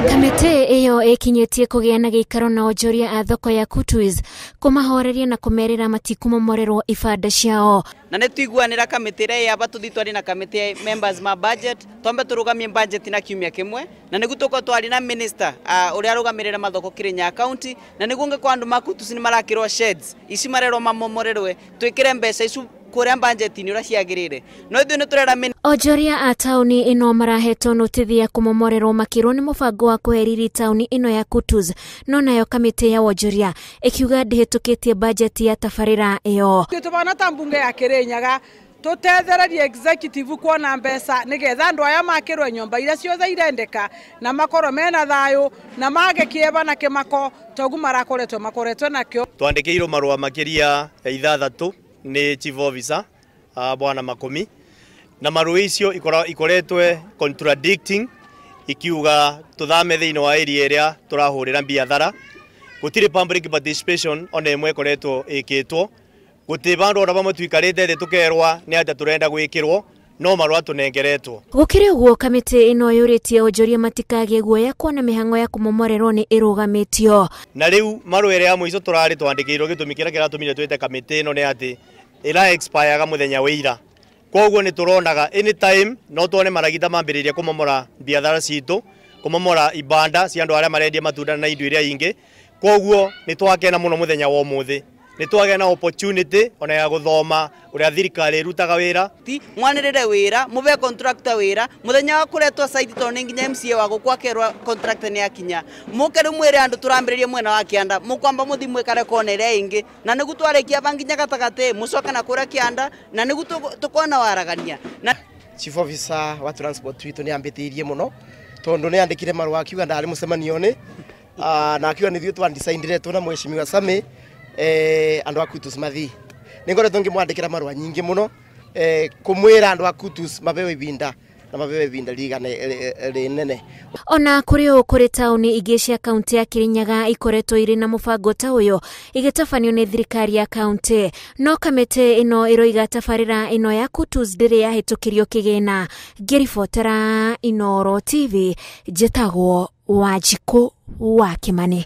Kamiti iyo ikinyetie kugĩa na gĩikaro na onjoria a thoko ya Kutus kumahoreria na kũmerĩra matikũmomorerwo ibanda ciao. Na nĩtuiguanĩra kamiti ĩrĩa yaba tuthitwari na kamiti members ma budget twambe turugamie budget na kiumia kimwe na nĩguo tuko twari na minister ũrĩa arugamĩrĩra mathoko Kirinyaga county na nĩguo ngĩkwa andũ ma Kutus nĩ marakĩrwo sheds ici marerwo mamomorerwe twĩkĩre mbeca icu kuria budget-inĩ ũrĩa ciagĩrĩire no ithuĩ nĩtũrera onjoria a tauni ino marahetwo notithi ya kũmomorerwo makĩrwo nĩ mũbango wa kũheriri tauni ino ya Kutus no nayo kamiti ya onjoria ikiuga ndĩhĩtũkĩtie budget ya tabarĩra ĩyo. Tũbana ta mbunge ya Kirinyaga tutethererie executive kuona mbeca nigetha andũ aya makĩrwo nyũmba iria ciothe irendeka na makorwo mena thayũ na mage kĩeba na kĩmako togu makoretwo nakĩo. Twandĩkĩirwo marũa makĩria ya 6 nĩ chief officer bwana Makũmi na marũa icio ikoretwe contradicting ikiuga tuthame thĩinĩ wa area ĩrĩa turahũrĩra biathara gũtirĩ public participation ona ĩmwe ĩkoretwo ĩkĩtwo gũtirĩ bandũ ona bamwe twikarĩte thĩ tũkerwa nĩ atĩ tũrenda gwĩkĩrwo no marũa tũnengeretwo. Gũkĩrĩ ũguo kamiti ĩno yũrĩtie onjoria matikagĩe guoya kuona mĩhang'o ya kũmomorerwo nĩ ĩrũgamĩtio. Na rĩu marũa ĩrĩa ya mũico tũrarĩ twandĩkĩirwo gĩtũmi kĩrĩa kĩratũmire twĩte kamiti ĩno nĩ atĩ ĩra expire mũthenya wa ira. Koguo nĩ tũronaga anytime no tuone maragita mambĩrĩria kũmomora biathara citũ kũmomora ibanda cia andũ arĩa marendia matunda na indo iria ingĩ. Koguo nĩ twakena mũno mũthenya wa ũmũthĩ. Nĩ twagĩa na opportunity ona ya gũthoma ũrĩa thirikari ĩrutaga wĩra mwanĩrĩre wĩra mũbe contractor wĩra mũthenya wa kũretwo site tondũ nginya MCA wa gũkwakerwa contractor nĩ akinya mũkere mwĩre andũ tũrambĩrĩrie mwena wa Kĩanda mũkwamba mũthi mwĩkare kona ĩrĩa ingĩ na nĩguo twarĩkia banginya gatagatĩ mũcoke na kũrĩa Kĩanda na nĩguo tũkona waragania na chief officer wa transport witũ nĩ ambĩtĩirie mũno tondũ nĩ andĩkire marũa akiuga ndarĩ mũcemanio-inĩ na akiuga nĩ ithuĩ twandecindire tuna mheshimiwa Sami andũ a Kutus mathi nĩngoretwo ngĩmwandĩkĩra marũa nyingĩ mũno kũmwĩra andũ a Kutus mabewe ibinda na mabewe ibinda rĩnene. Ona kũrĩ tauni ingĩ cia kaunti ya Kirinyaga ikoretwo irĩ na mũbango ta ũyũ igĩtabanio nĩ thirikari ya kaunti no kamiti ĩno ĩroiga tabarĩra ĩno ya Kutus ndĩrĩ yahĩtũkĩrio kĩgĩna. Ngĩribotera Inooro TV njĩtagwo Wanjikũ wa Kimani.